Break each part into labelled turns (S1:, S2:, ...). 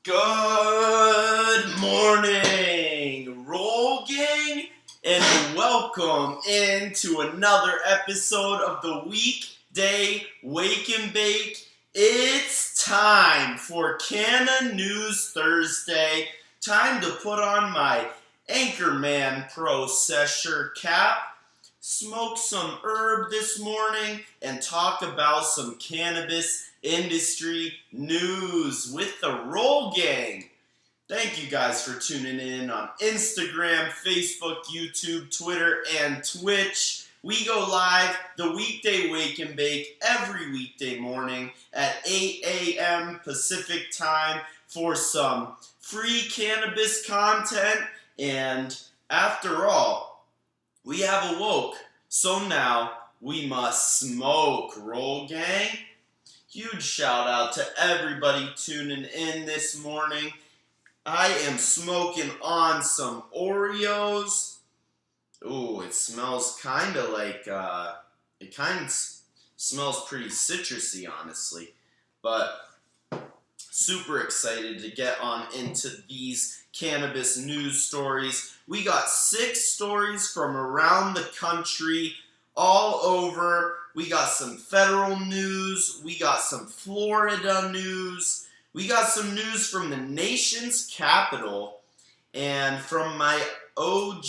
S1: Good morning, Roll Gang, and welcome into another episode of the Weekday Wake and Bake. It's time for Canna News Thursday. Time to put on my Anchorman Processor cap, smoke some herb this morning, and talk about some cannabis industry news with the Roll Gang. Thank you guys for tuning in on Instagram, Facebook, YouTube, Twitter, and Twitch. We go live the Weekday Wake and Bake every weekday morning at 8 a.m. Pacific time for some free cannabis content. And after all, we have awoke, so now we must smoke, Roll Gang. Huge shout out to everybody tuning in this morning. I am smoking on some Oreos. Ooh, it smells kind of like, smells pretty citrusy, honestly. But super excited to get on into these cannabis news stories. We got 6 stories from around the country, all over. We got some federal news. We got some Florida news. We got some news from the nation's capital and from my OG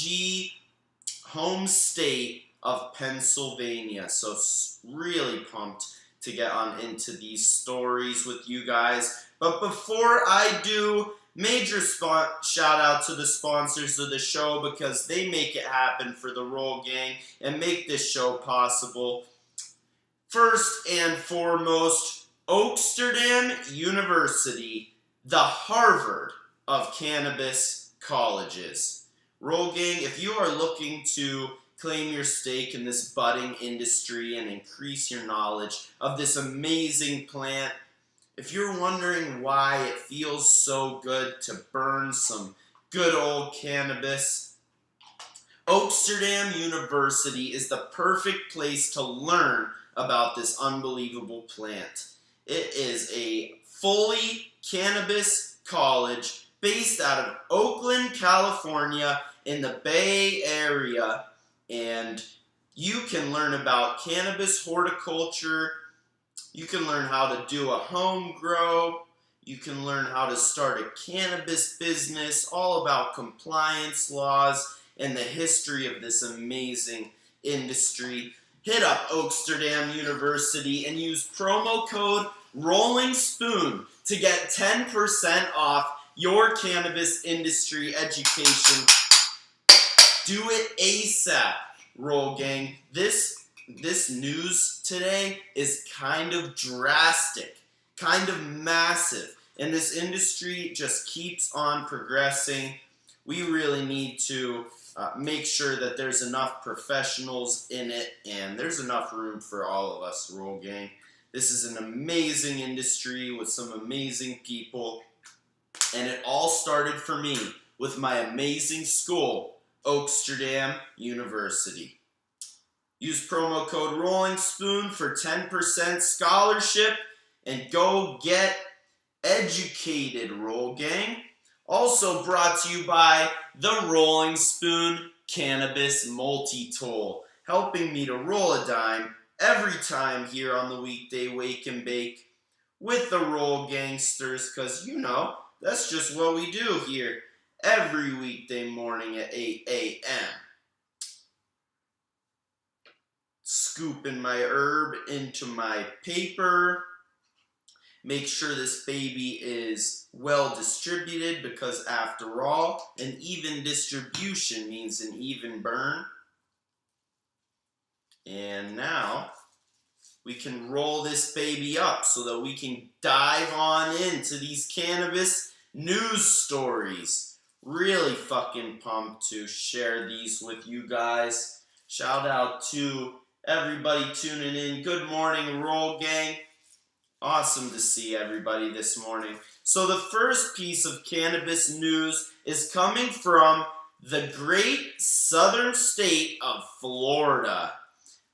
S1: home state of Pennsylvania. So really pumped to get on into these stories with you guys. But before I do, major shout out to the sponsors of the show because they make it happen for the Roll Gang and make this show possible. First and foremost, Oaksterdam University, the Harvard of cannabis colleges. Roll Gang, if you are looking to claim your stake in this budding industry and increase your knowledge of this amazing plant, if you're wondering why it feels so good to burn some good old cannabis, Oaksterdam University is the perfect place to learn about this unbelievable plant. It is a fully cannabis college based out of Oakland, California in the Bay Area, and you can learn about cannabis horticulture. You can learn how to do a home grow. You can learn how to start a cannabis business, all about compliance laws and the history of this amazing industry. Hit up Oaksterdam University and use promo code Rolling Spoon to get 10% off your cannabis industry education. Do it ASAP, Roll Gang. This news today is kind of drastic, kind of massive, and this industry just keeps on progressing. We really need to make sure that there's enough professionals in it and there's enough room for all of us, Roll Gang. This is an amazing industry with some amazing people, and it all started for me with my amazing school, Oaksterdam University. Use promo code Rolling Spoon for 10% scholarship and go get educated, Roll Gang. Also brought to you by the Rolling Spoon Cannabis Multi-Tool, helping me to roll a dime every time here on the Weekday Wake and Bake with the Roll Gangsters, because you know, that's just what we do here every weekday morning at 8 a.m. Scooping my herb into my paper. Make sure this baby is well distributed because after all, an even distribution means an even burn. And now we can roll this baby up so that we can dive on into these cannabis news stories. Really fucking pumped to share these with you guys. Shout out to everybody tuning in. Good morning, Roll Gang. Awesome to see everybody this morning. So the first piece of cannabis news is coming from the great southern state of Florida.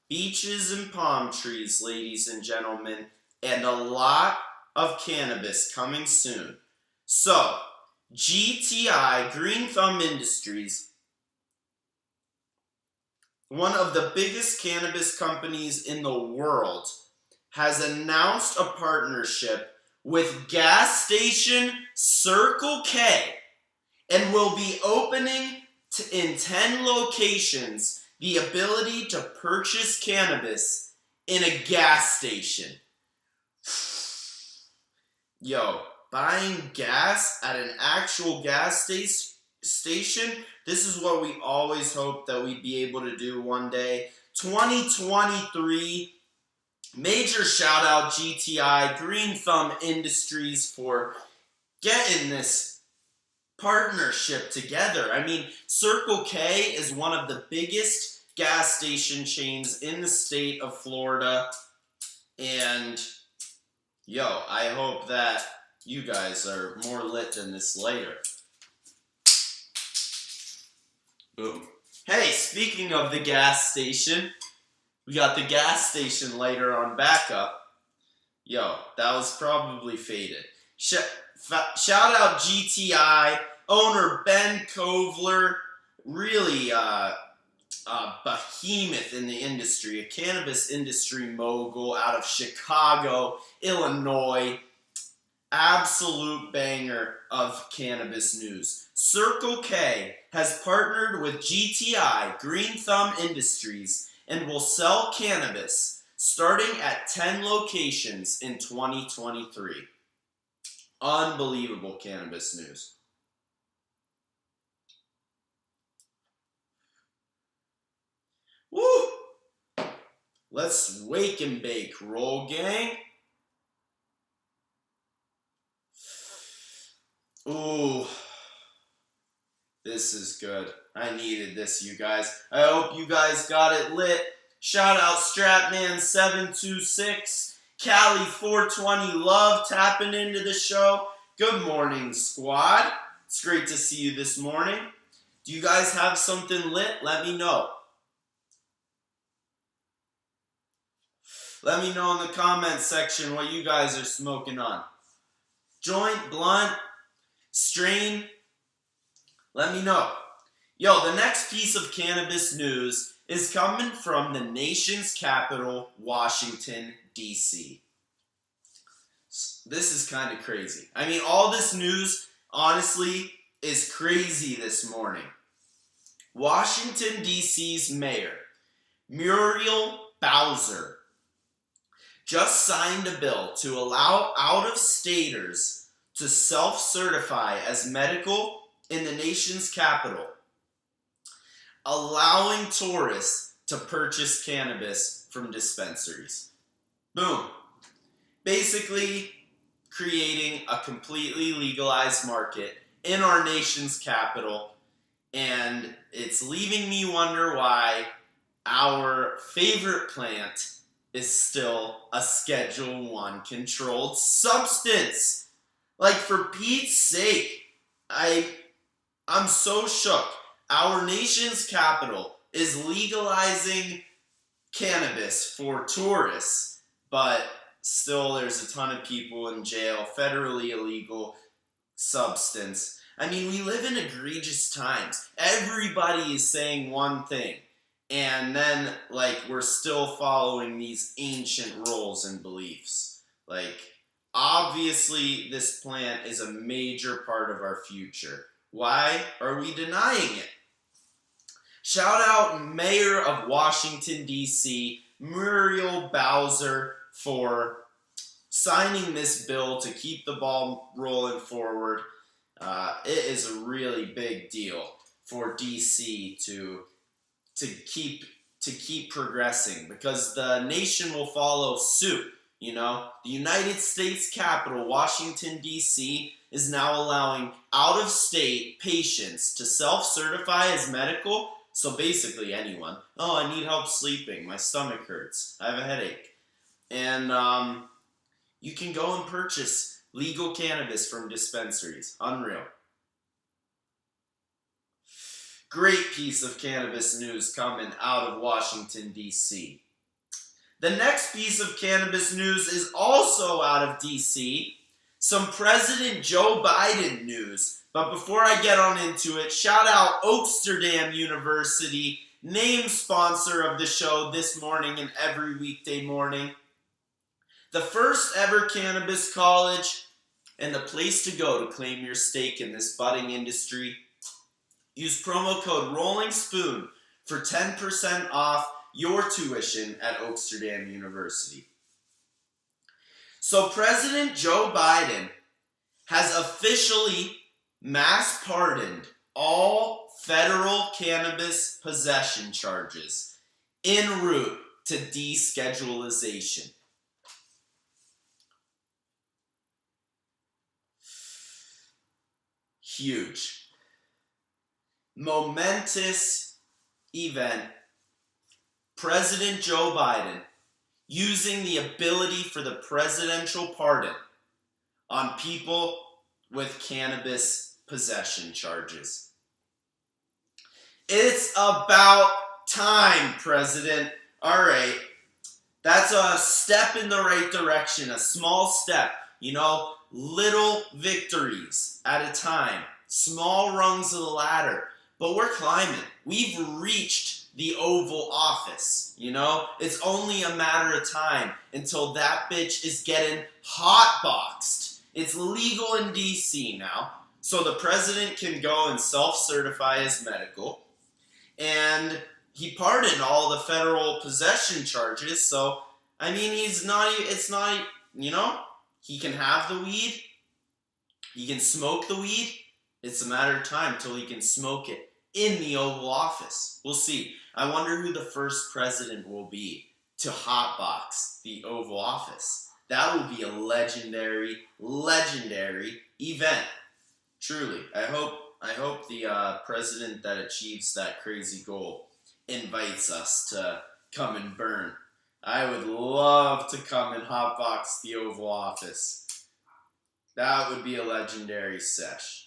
S1: Beaches and palm trees, ladies and gentlemen, and a lot of cannabis coming soon. So, GTI, Green Thumb Industries, one of the biggest cannabis companies in the world, has announced a partnership with gas station Circle K and will be opening in 10 locations the ability to purchase cannabis in a gas station. Yo, buying gas at an actual gas station, this is what we always hoped that we'd be able to do one day. 2023, major shout out GTI, Green Thumb Industries, for getting this partnership together. I mean, Circle K is one of the biggest gas station chains in the state of Florida, and yo, I hope that you guys are more lit than this later. Boom. Hey, speaking of the gas station, we got the gas station lighter on backup. Yo, that was probably faded. Shout out GTI, owner Ben Kovler, really a behemoth in the industry, a cannabis industry mogul out of Chicago, Illinois. Absolute banger of cannabis news. Circle K has partnered with GTI, Green Thumb Industries, and will sell cannabis starting at 10 locations in 2023. Unbelievable cannabis news. Woo! Let's wake and bake, roll gang. Ooh, this is good. I needed this, you guys. I hope you guys got it lit. Shout out Stratman726, Cali420 Love tapping into the show. Good morning, squad. It's great to see you this morning. Do you guys have something lit? Let me know. Let me know in the comments section what you guys are smoking on. Joint, blunt, strain, let me know. Yo, the next piece of cannabis news is coming from the nation's capital, Washington, D.C. This is kind of crazy. I mean, all this news, honestly, is crazy this morning. Washington, D.C.'s mayor, Muriel Bowser, just signed a bill to allow out-of-staters to self-certify as medical in the nation's capital, allowing tourists to purchase cannabis from dispensaries. Boom. Basically, creating a completely legalized market in our nation's capital, and it's leaving me wonder why our favorite plant is still a Schedule I controlled substance. Like, for Pete's sake, I'm so shook. Our nation's capital is legalizing cannabis for tourists, but still there's a ton of people in jail, federally illegal substance. I mean, we live in egregious times. Everybody is saying one thing, and then, like, we're still following these ancient rules and beliefs. Like, obviously, this plant is a major part of our future. Why are we denying it? Shout out Mayor of Washington, D.C., Muriel Bowser, for signing this bill to keep the ball rolling forward. It is a really big deal for D.C. to keep progressing, because the nation will follow suit. You know, the United States Capitol, Washington, D.C., is now allowing out-of-state patients to self-certify as medical. So basically anyone. Oh, I need help sleeping. My stomach hurts. I have a headache. And you can go and purchase legal cannabis from dispensaries. Unreal. Great piece of cannabis news coming out of Washington, D.C. The next piece of cannabis news is also out of D.C. some President Joe Biden news. But before I get on into it, shout out Oaksterdam University, name sponsor of the show this morning and every weekday morning. The first ever cannabis college and the place to go to claim your stake in this budding industry. Use promo code Rolling Spoon for 10% off your tuition at Oaksterdam University. So President Joe Biden has officially mass pardoned all federal cannabis possession charges en route to deschedulization. Huge. Momentous event. President Joe Biden using the ability for the presidential pardon on people with cannabis possession charges. It's about time, President. All right. That's a step in the right direction, a small step. You know, little victories at a time, small rungs of the ladder. But we're climbing. We've reached the Oval Office, you know? It's only a matter of time until that bitch is getting hotboxed. It's legal in DC now, so the president can go and self-certify as medical. And he pardoned all the federal possession charges, so, I mean, you know, he can have the weed, he can smoke the weed. It's a matter of time until he can smoke it in the Oval Office. We'll see. I wonder who the first president will be to hotbox the Oval Office. That will be a legendary event. Truly. I hope the president that achieves that crazy goal invites us to come and burn. I would love to come and hotbox the Oval Office. That would be a legendary sesh.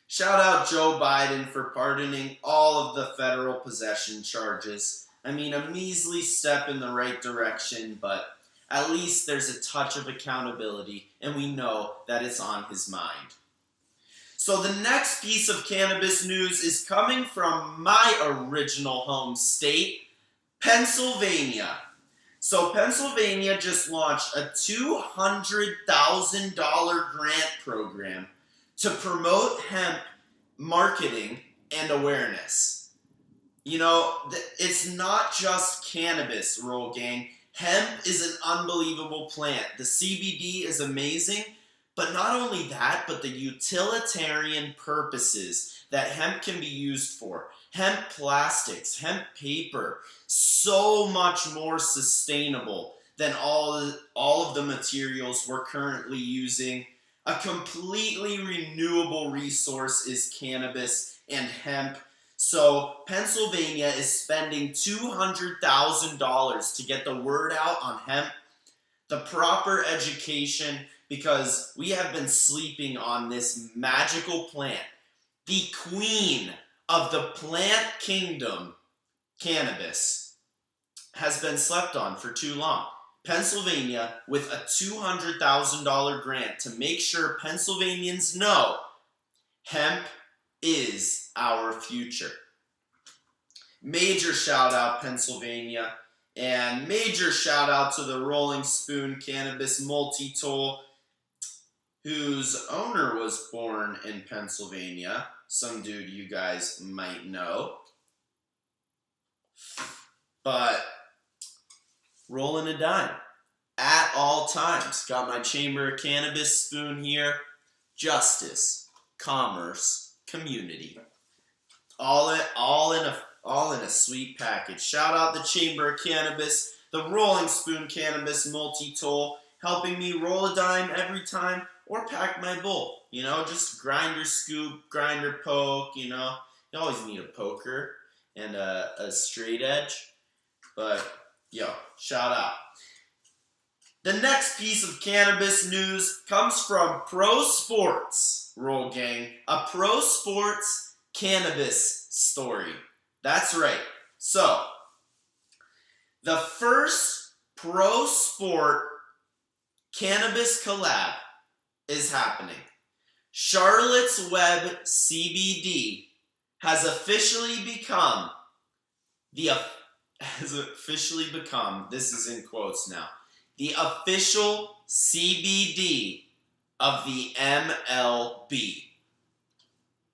S1: Shout out Joe Biden for pardoning all of the federal possession charges. I mean, a measly step in the right direction, but at least there's a touch of accountability, and we know that it's on his mind. So the next piece of cannabis news is coming from my original home state, Pennsylvania. So Pennsylvania just launched a $200,000 grant program to promote hemp marketing and awareness. You know, it's not just cannabis, Roll Gang. Hemp is an unbelievable plant. The CBD is amazing, but not only that, but the utilitarian purposes that hemp can be used for. Hemp plastics, hemp paper, so much more sustainable than all of the materials we're currently using. A completely renewable resource is cannabis and hemp. So Pennsylvania is spending $200,000 to get the word out on hemp, the proper education, because we have been sleeping on this magical plant, the queen of the plant kingdom, cannabis, has been slept on for too long. Pennsylvania with a $200,000 grant to make sure Pennsylvanians know hemp is our future. Major shout out Pennsylvania, and major shout out to the Rolling Spoon Cannabis Multi-Tool, whose owner was born in Pennsylvania. Some dude you guys might know. But rolling a dime at all times. Got my Chamber of Cannabis spoon here. Justice, commerce, community. All in a sweet package. Shout out the Chamber of Cannabis, the Rolling Spoon Cannabis Multi-Tool, helping me roll a dime every time or pack my bowl. You know, just grinder scoop, grinder poke, you know. You always need a poker and a straight edge. But, yo, shout out. The next piece of cannabis news comes from Pro Sports, Roll Gang. A Pro Sports cannabis story. That's right. So, the first pro sport cannabis collab is happening. Charlotte's Web CBD has officially become this is in quotes now, the official CBD of the MLB.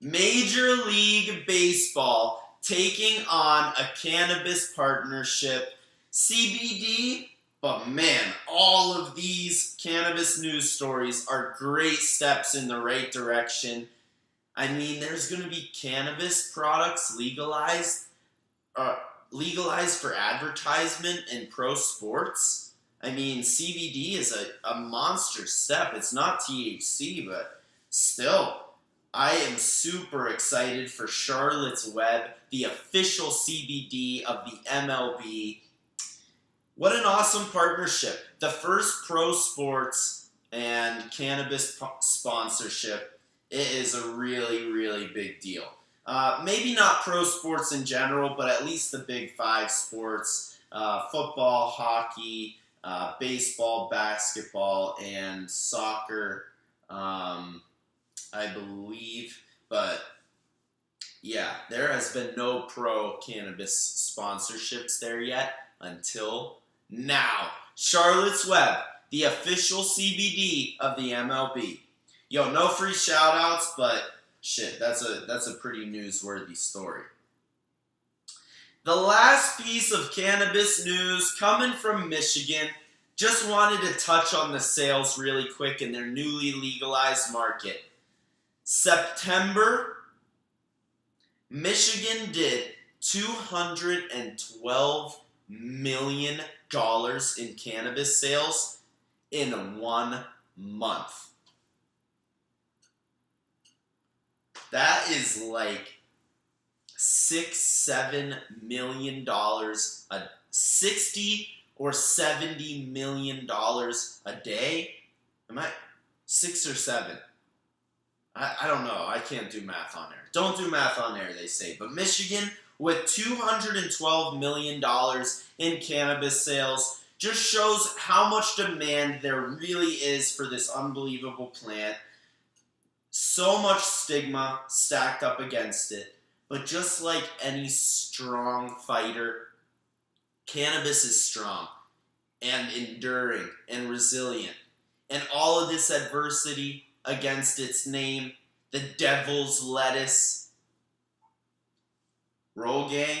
S1: Major League Baseball taking on a cannabis partnership. CBD, but man, all of these cannabis news stories are great steps in the right direction. I mean, there's going to be cannabis products legalized for advertisement in pro sports. I mean, CBD is a monster step. It's not THC, but still, I am super excited for Charlotte's Web, the official CBD of the MLB. What an awesome partnership. The first pro sports and cannabis sponsorship. It is a really, really big deal. Maybe not pro sports in general, but at least the big five sports, football, hockey, baseball, basketball, and soccer, I believe. But yeah, there has been no pro cannabis sponsorships there yet until now. Charlotte's Web, the official CBD of the MLB. Yo, no free shout outs, but shit, that's a pretty newsworthy story. The last piece of cannabis news coming from Michigan. Just wanted to touch on the sales really quick in their newly legalized market. September, Michigan did $212 million in cannabis sales in 1 month. That is like $6-7 million, a 60 or $70 million a day. Am I 6 or 7? I don't know. I can't do math on air. Don't do math on air, they say. But Michigan, with $212 million in cannabis sales, just shows how much demand there really is for this unbelievable plant. So much stigma stacked up against it. But just like any strong fighter, cannabis is strong and enduring and resilient. And all of this adversity against its name, the devil's lettuce. Roll gang,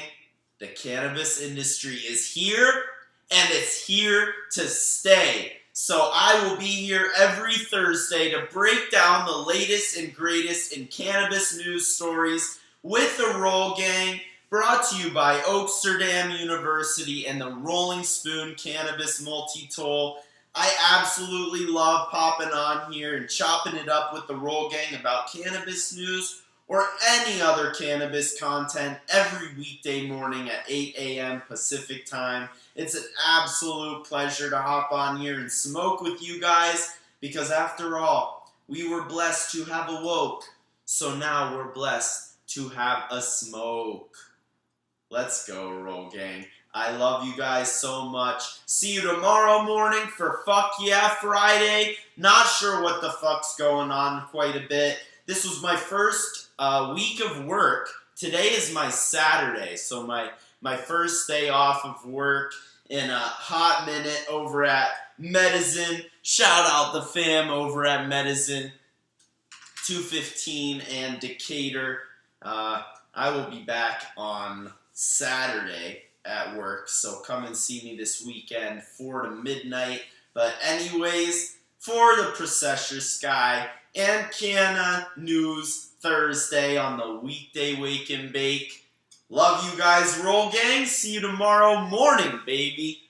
S1: the cannabis industry is here, and it's here to stay. So I will be here every Thursday to break down the latest and greatest in cannabis news stories with the Roll Gang, brought to you by Oaksterdam University and the Rolling Spoon Cannabis Multi-Tool. I absolutely love popping on here and chopping it up with the Roll Gang about cannabis news or any other cannabis content every weekday morning at 8 a.m. Pacific time. It's an absolute pleasure to hop on here and smoke with you guys because after all, we were blessed to have awoke, so now we're blessed to have a smoke. Let's go, Roll Gang. I love you guys so much. See you tomorrow morning for Fuck Yeah Friday. Not sure what the fuck's going on quite a bit. This was my first week of work. Today is my Saturday, so my first day off of work in a hot minute over at Medicine. Shout out the fam over at Medicine, 215 and Decatur. I will be back on Saturday at work, so come and see me this weekend, 4 to midnight. But anyways, for the Processor Sky and Canna News Thursday on the Weekday Wake and Bake. Love you guys, Roll Gang. See you tomorrow morning, baby.